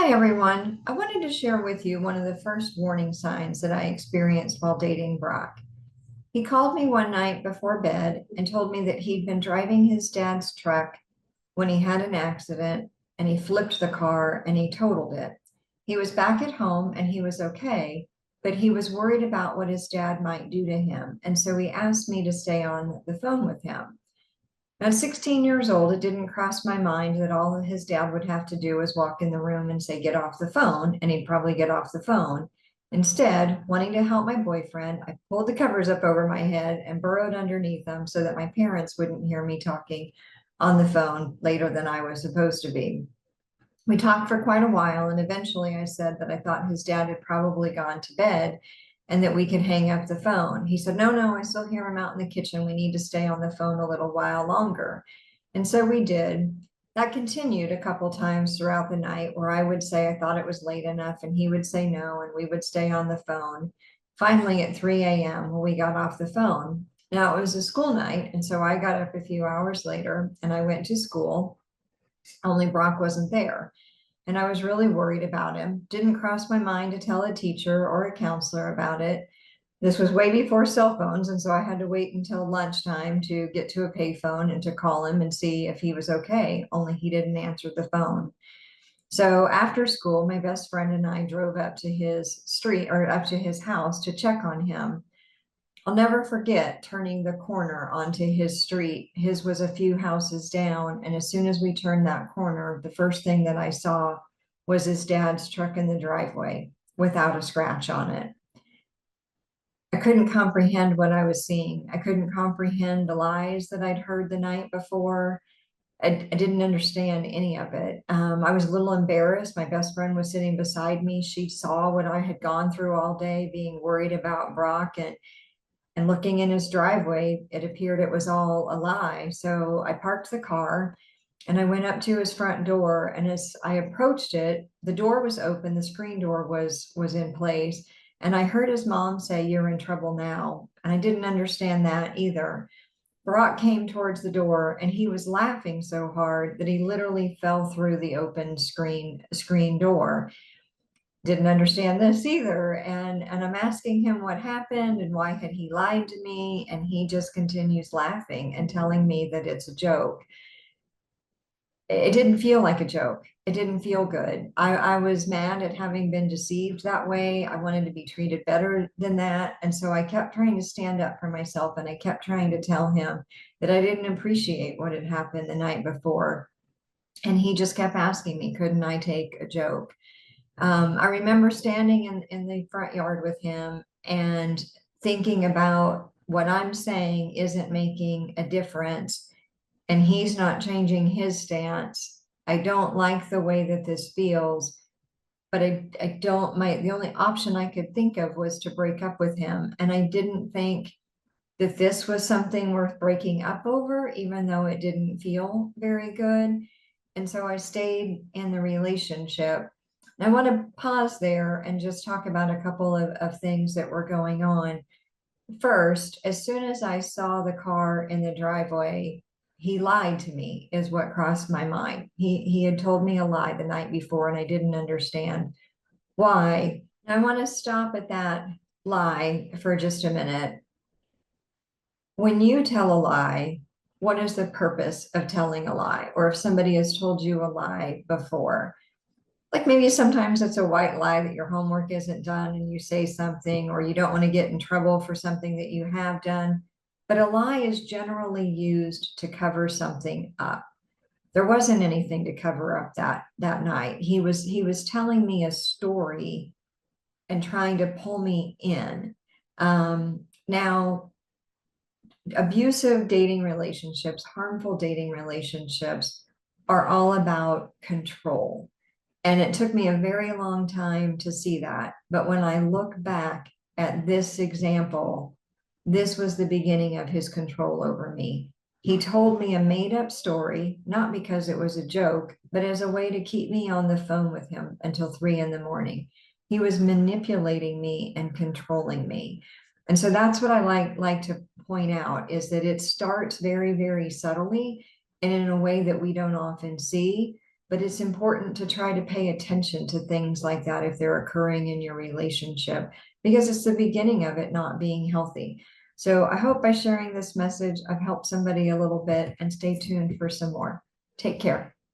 Hi, everyone. I wanted to share with you one of the first warning signs that I experienced while dating Brock. He called me one night before bed and told me that he'd been driving his dad's truck when he had an accident and he flipped the car and he totaled it. He was back at home and he was okay, but he was worried about what his dad might do to him. And so he asked me to stay on the phone with him. At 16 years old, it didn't cross my mind that all his dad would have to do was walk in the room and say, "Get off the phone," and he'd probably get off the phone. Instead, wanting to help my boyfriend, I pulled the covers up over my head and burrowed underneath them so that my parents wouldn't hear me talking on the phone later than I was supposed to be. We talked for quite a while, and eventually I said that I thought his dad had probably gone to bed and that we could hang up the phone. He said, "No, no, I still hear him out in the kitchen. We need to stay on the phone a little while longer." And so we did. That continued a couple times throughout the night where I would say I thought it was late enough, and he would say no, and we would stay on the phone. Finally, at 3 a.m., we got off the phone. Now, it was a school night, and so I got up a few hours later and I went to school, only Brock wasn't there. And I was really worried about him. Didn't cross my mind to tell a teacher or a counselor about it. This was way before cell phones, and so I had to wait until lunchtime to get to a payphone and to call him and see if he was okay, only he didn't answer the phone. So after school, my best friend and I drove up to his street or up to his house to check on him. I'll never forget turning the corner onto his street. His was a few houses down, and as soon as we turned that corner, the first thing that I saw was his dad's truck in the driveway without a scratch on it. I couldn't comprehend what I was seeing. I couldn't comprehend the lies that I'd heard the night before. I didn't understand any of it. I was a little embarrassed. My best friend was sitting beside me. She saw what I had gone through all day, being worried about Brock, and looking in his driveway, it appeared it was all a lie. So I parked the car and I went up to his front door. And as I approached it, the door was open, the screen door was in place. And I heard his mom say, "You're in trouble now." And I didn't understand that either. Brock came towards the door and he was laughing so hard that he literally fell through the open screen door. Didn't understand this either. And I'm asking him what happened and why had he lied to me, and he just continues laughing and telling me that it's a joke. It didn't feel like a joke. It didn't feel good. I was mad at having been deceived that way. I wanted to be treated better than that. And so I kept trying to stand up for myself, and I kept trying to tell him that I didn't appreciate what had happened the night before. And he just kept asking me, couldn't I take a joke? I remember standing in the front yard with him and thinking about what I'm saying isn't making a difference, and he's not changing his stance. I don't like the way that this feels, but I don't, the only option I could think of was to break up with him. And I didn't think that this was something worth breaking up over, even though it didn't feel very good. And so I stayed in the relationship. And I want to pause there and just talk about a couple of things that were going on. First, as soon as I saw the car in the driveway, he lied to me, is what crossed my mind. He had told me a lie the night before, and I didn't understand why. And I want to stop at that lie for just a minute. When you tell a lie, what is the purpose of telling a lie? Or if somebody has told you a lie before, like maybe sometimes it's a white lie that your homework isn't done and you say something, or you don't want to get in trouble for something that you have done. But a lie is generally used to cover something up. There wasn't anything to cover up that night. He was telling me a story and trying to pull me in. Now, abusive dating relationships, harmful dating relationships are all about control. And it took me a very long time to see that. But when I look back at this example, this was the beginning of his control over me. He told me a made up story, not because it was a joke, but as a way to keep me on the phone with him until 3 in the morning. He was manipulating me and controlling me. And so that's what I like to point out, is that it starts very, very subtly and in a way that we don't often see. but it's important to try to pay attention to things like that if they're occurring in your relationship, because it's the beginning of it not being healthy. So I hope by sharing this message, I've helped somebody a little bit, and stay tuned for some more. Take care.